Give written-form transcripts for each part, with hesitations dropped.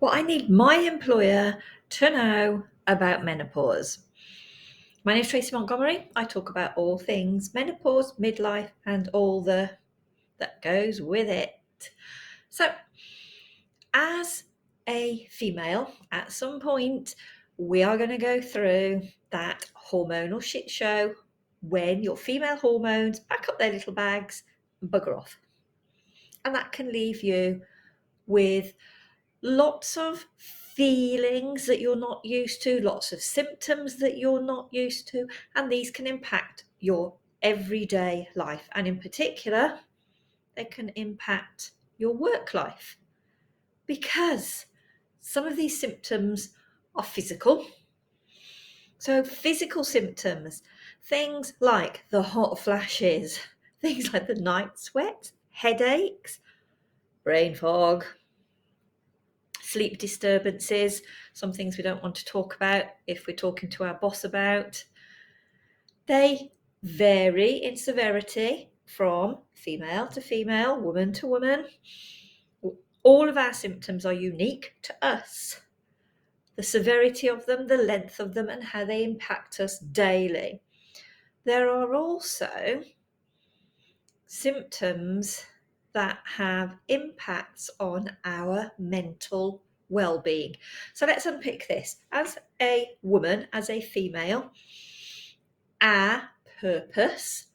What I need my employer to know about menopause. My name is Tracy Montgomery. I talk about all things menopause, midlife, and all that goes with it. So, as a female, at some point, we are going to go through that hormonal shit show when your female hormones pack up their little bags and bugger off. And that can leave you with lots of feelings that you're not used to, lots of symptoms that you're not used to, and these can impact your everyday life. And in particular, they can impact your work life because some of these symptoms are physical. So, physical symptoms, things like the hot flashes, things like the night sweat, headaches, brain fog, sleep disturbances, some things we don't want to talk about if we're talking to our boss about. They vary in severity from female to female, woman to woman. All of our symptoms are unique to us. The severity of them, the length of them, and how they impact us daily. There are also symptoms that have impacts on our mental well-being. So let's unpick this. As a woman, as a female, our purpose,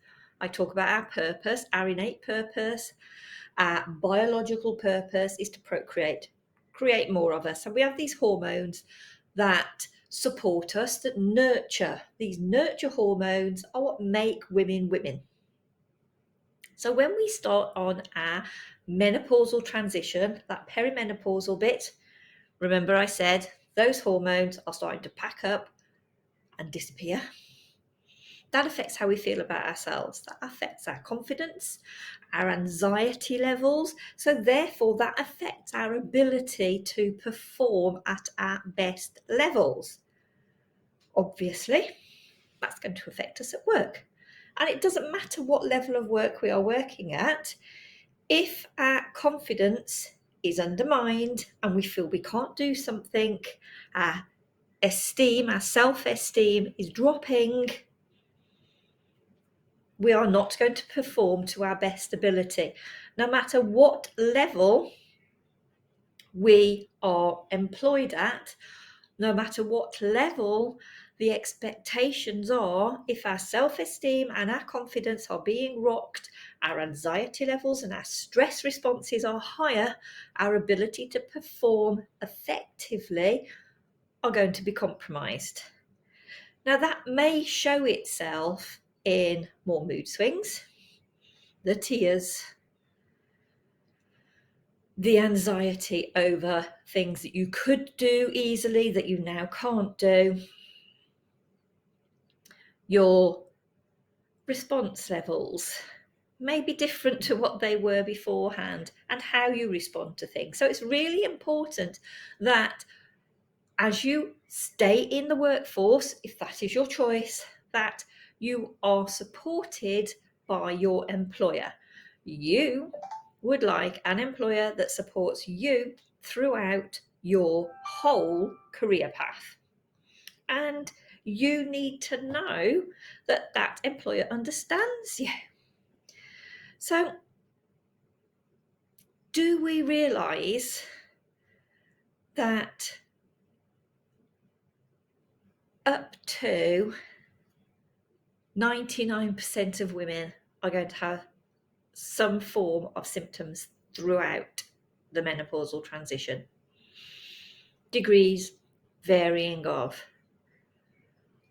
I talk about our purpose, our innate purpose, our biological purpose is to procreate, create more of us. So we have these hormones that support us, that nurture. These nurture hormones are what make women women. So when we start on our menopausal transition, that perimenopausal bit, remember I said those hormones are starting to pack up and disappear. That affects how we feel about ourselves. That affects our confidence, our anxiety levels. So therefore, that affects our ability to perform at our best levels. Obviously, that's going to affect us at work. And it doesn't matter what level of work we are working at. If our confidence is undermined and we feel we can't do something, our esteem, our self-esteem is dropping, we are not going to perform to our best ability. No matter what level we are employed at, no matter what level the expectations are, if our self-esteem and our confidence are being rocked, our anxiety levels and our stress responses are higher, our ability to perform effectively are going to be compromised. Now, that may show itself in more mood swings, the tears, the anxiety over things that you could do easily that you now can't do, your response levels may be different to what they were beforehand, and how you respond to things. So it's really important that as you stay in the workforce, if that is your choice, that you are supported by your employer. You would like an employer that supports you throughout your whole career path. And you need to know that that employer understands you. So, do we realise that up to 99% of women are going to have some form of symptoms throughout the menopausal transition? Degrees varying of.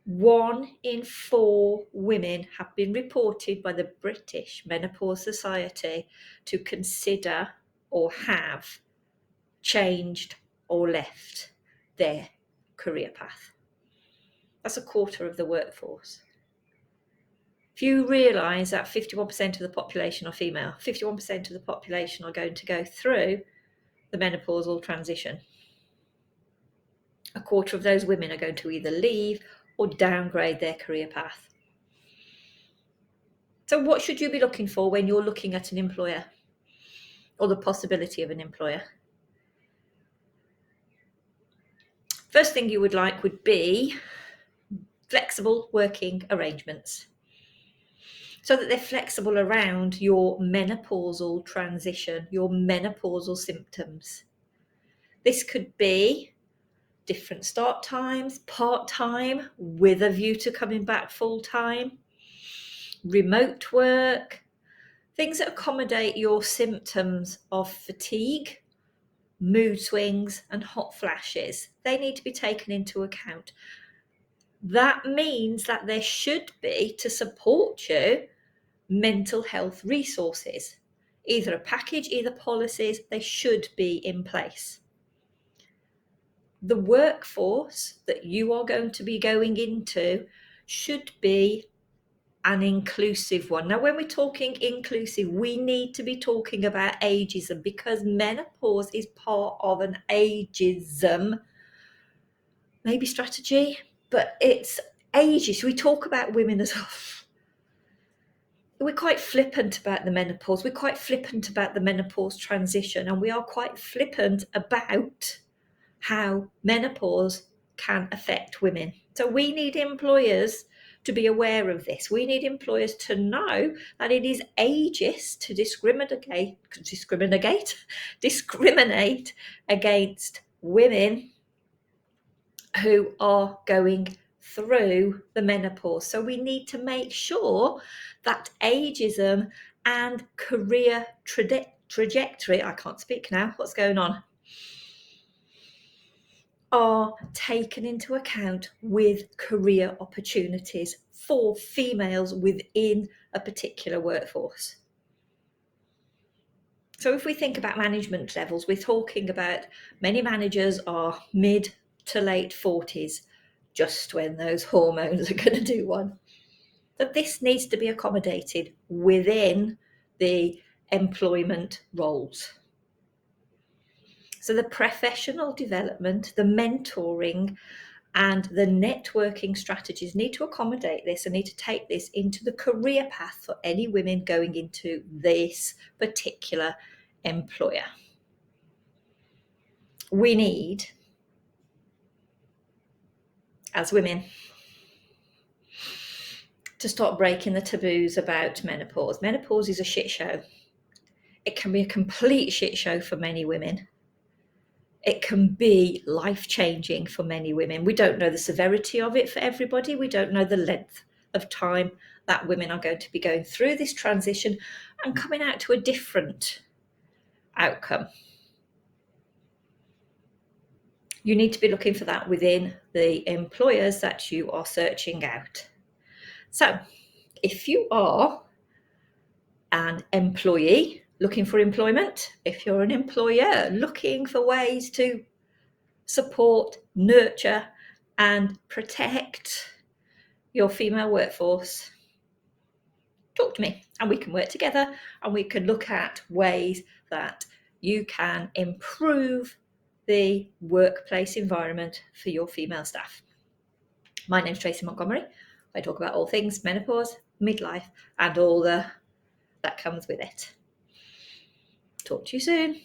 1 in 4 women have been reported by the British Menopause Society to consider or have changed or left their career path. That's a quarter of the workforce. If you realise that 51% of the population are female, 51% of the population are going to go through the menopausal transition. A quarter of those women are going to either leave or downgrade their career path. So what should you be looking for when you're looking at an employer or the possibility of an employer? First thing you would like would be flexible working arrangements, so that they're flexible around your menopausal transition, your menopausal symptoms. This could be different start times, part-time, with a view to coming back full-time, remote work, things that accommodate your symptoms of fatigue, mood swings, and hot flashes. They need to be taken into account. That means that there should be, to support you, mental health resources. Either a package, either policies, they should be in place. The workforce that you are going to be going into should be an inclusive one. Now, when we're talking inclusive, we need to be talking about ageism, because menopause is part of an ageism, maybe strategy, but it's ageist. We talk about women as we're quite flippant about the menopause. We're quite flippant about the menopause transition, and we are quite flippant about how menopause can affect women. So we need employers to be aware of this. We need employers to know that it is ageist to discriminate against women who are going through the menopause. So we need to make sure that ageism and career trajectory, I can't speak now, what's going on, are taken into account with career opportunities for females within a particular workforce. So if we think about management levels, we're talking about many managers are mid to late 40s, just when those hormones are going to do one. But this needs to be accommodated within the employment roles. So the professional development, the mentoring, and the networking strategies need to accommodate this and need to take this into the career path for any women going into this particular employer. We need, as women, to start breaking the taboos about menopause. Menopause is a shit show. It can be a complete shit show for many women. It can be life-changing for many women. We don't know the severity of it for everybody. We don't know the length of time that women are going to be going through this transition and coming out to a different outcome. You need to be looking for that within the employers that you are searching out. So if you are an employee looking for employment, if you're an employer looking for ways to support, nurture, and protect your female workforce, talk to me and we can work together and we can look at ways that you can improve the workplace environment for your female staff. My name's Tracy Montgomery. I talk about all things menopause, midlife, and all that comes with it. Talk to you soon.